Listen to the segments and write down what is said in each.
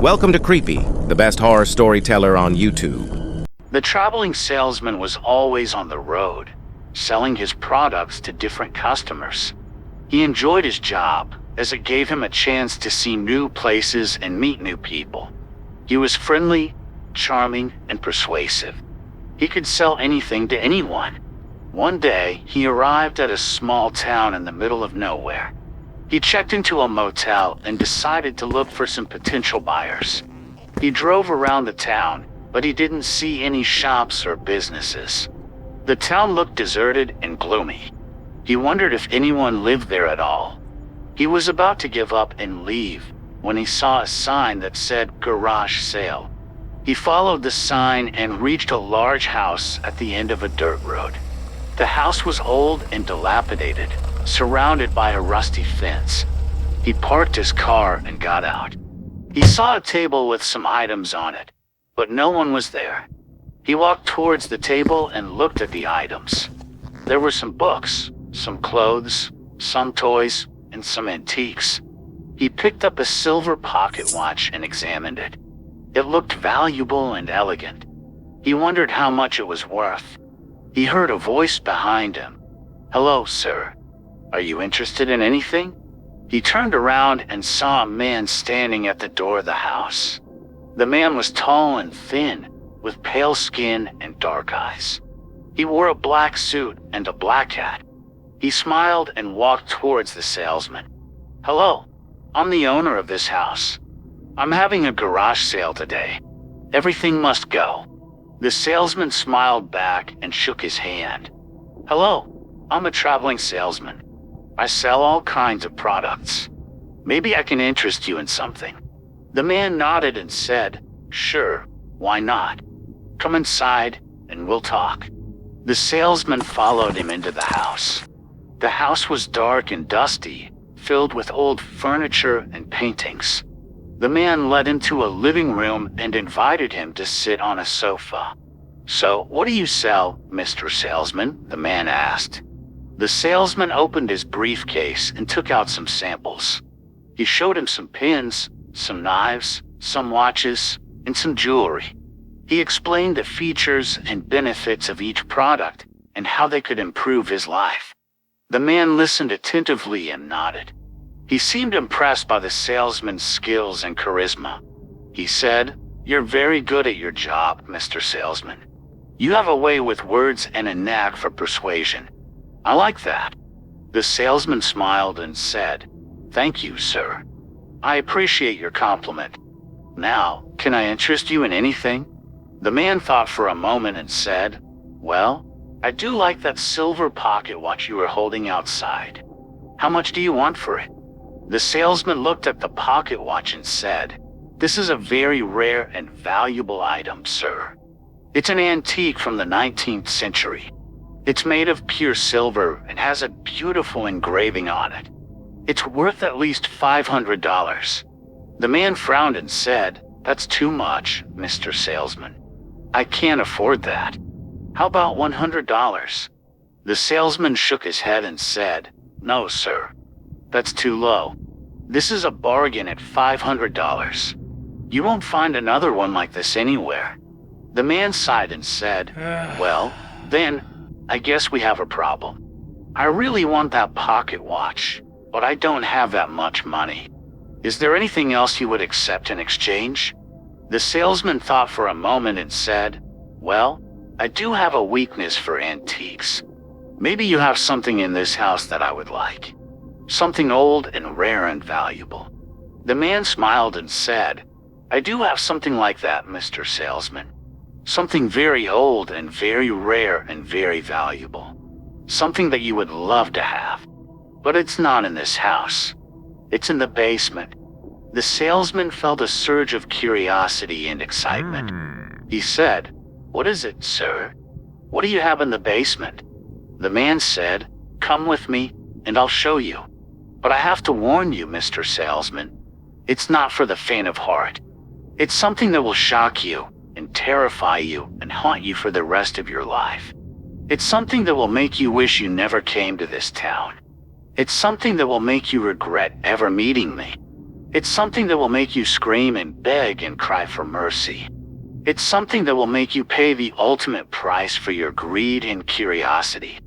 Welcome to Creepy, the best horror storyteller on YouTube. The traveling salesman was always on the road, selling his products to different customers. He enjoyed his job, as it gave him a chance to see new places and meet new people. He was friendly, charming, and persuasive. He could sell anything to anyone. One day, he arrived at a small town in the middle of nowhere. He checked into a motel and decided to look for some potential buyers. He drove around the town, but he didn't see any shops or businesses. The town looked deserted and gloomy. He wondered if anyone lived there at all. He was about to give up and leave when he saw a sign that said garage sale. He followed the sign and reached a large house at the end of a dirt road. The house was old and dilapidated, surrounded by a rusty fence. He parked his car and got out. He saw a table with some items on it, but no one was there. He walked towards the table and looked at the items. There were some books, some clothes, some toys, and some antiques. He picked up a silver pocket watch and examined it. It looked valuable and elegant. He wondered how much it was worth. He heard a voice behind him. "Hello, sir. Are you interested in anything?" He turned around and saw a man standing at the door of the house. The man was tall and thin, with pale skin and dark eyes. He wore a black suit and a black hat. He smiled and walked towards the salesman. "Hello, I'm the owner of this house. I'm having a garage sale today. Everything must go." The salesman smiled back and shook his hand. "Hello, I'm a traveling salesman. I sell all kinds of products. Maybe I can interest you in something." The man nodded and said, "Sure, why not? Come inside and we'll talk." The salesman followed him into the house. The house was dark and dusty, filled with old furniture and paintings. The man led him to a living room and invited him to sit on a sofa. "So, what do you sell, Mr. Salesman?" the man asked. The salesman opened his briefcase and took out some samples. He showed him some pins, some knives, some watches, and some jewelry. He explained the features and benefits of each product and how they could improve his life. The man listened attentively and nodded. He seemed impressed by the salesman's skills and charisma. He said, "You're very good at your job, Mr. Salesman. You have a way with words and a knack for persuasion. I like that." The salesman smiled and said, "Thank you, sir. I appreciate your compliment. Now, can I interest you in anything?" The man thought for a moment and said, "Well, I do like that silver pocket watch you were holding outside. How much do you want for it?" The salesman looked at the pocket watch and said, "This is a very rare and valuable item, sir. It's an antique from the 19th century. It's made of pure silver and has a beautiful engraving on it. It's worth at least $500. The man frowned and said, "That's too much, Mr. Salesman. I can't afford that. How about $100? The salesman shook his head and said, "No, sir. That's too low. This is a bargain at $500. You won't find another one like this anywhere." The man sighed and said, "Well, then, I guess we have a problem. I really want that pocket watch, but I don't have that much money. Is there anything else you would accept in exchange?" The salesman thought for a moment and said, "Well, I do have a weakness for antiques. Maybe you have something in this house that I would like. Something old and rare and valuable." The man smiled and said, "I do have something like that, Mr. Salesman. Something very old and very rare and very valuable. Something that you would love to have. But it's not in this house. It's in the basement." The salesman felt a surge of curiosity and excitement. He said, "What is it, sir? What do you have in the basement?" The man said, "Come with me and I'll show you. But I have to warn you, Mr. Salesman, it's not for the faint of heart. It's something that will shock you and terrify you and haunt you for the rest of your life. It's something that will make you wish you never came to this town. It's something that will make you regret ever meeting me. It's something that will make you scream and beg and cry for mercy. It's something that will make you pay the ultimate price for your greed and curiosity.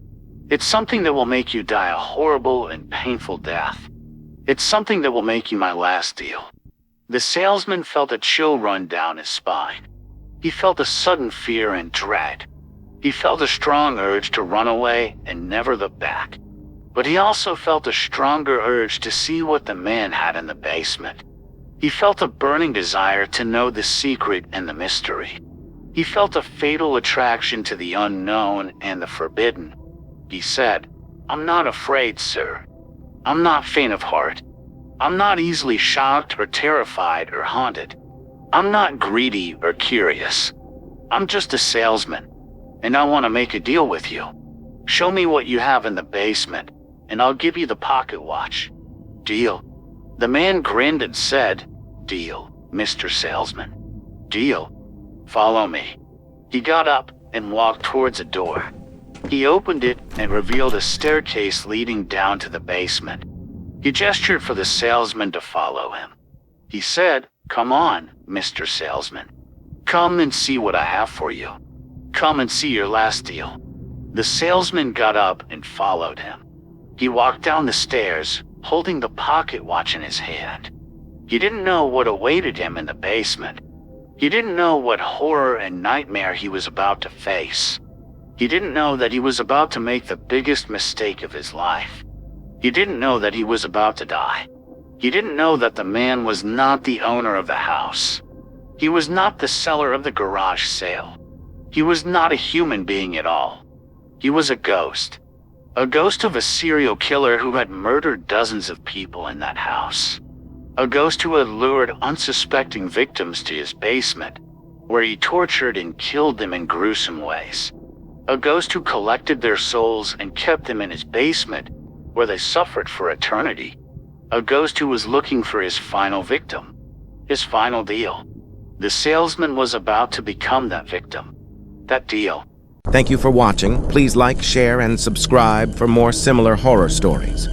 It's something that will make you die a horrible and painful death. It's something that will make you my last deal. The salesman felt a chill run down his spine. He felt a sudden fear and dread. He felt a strong urge to run away and never look back. But he also felt a stronger urge to see what the man had in the basement. He felt a burning desire to know the secret and the mystery. He felt a fatal attraction to the unknown and the forbidden. He said, "I'm not afraid, sir. I'm not faint of heart. I'm not easily shocked or terrified or haunted. I'm not greedy or curious. I'm just a salesman, and I want to make a deal with you. Show me what you have in the basement, and I'll give you the pocket watch." "Deal." The man grinned and said, "Deal, Mr. Salesman. Deal. Follow me." He got up and walked towards a door. He opened it and revealed a staircase leading down to the basement. He gestured for the salesman to follow him. He said, "Come on, Mr. Salesman. Come and see what I have for you. Come and see your last deal." The salesman got up and followed him. He walked down the stairs, holding the pocket watch in his hand. He didn't know what awaited him in the basement. He didn't know what horror and nightmare he was about to face. He didn't know that he was about to make the biggest mistake of his life. He didn't know that he was about to die. He didn't know that the man was not the owner of the house. He was not the seller of the garage sale. He was not a human being at all. He was a ghost. A ghost of a serial killer who had murdered dozens of people in that house. A ghost who had lured unsuspecting victims to his basement, where he tortured and killed them in gruesome ways. A ghost who collected their souls and kept them in his basement, where they suffered for eternity. A ghost who was looking for his final victim, his final deal. The salesman was about to become that victim, that deal. Thank you for watching. Please like, share, and subscribe for more similar horror stories.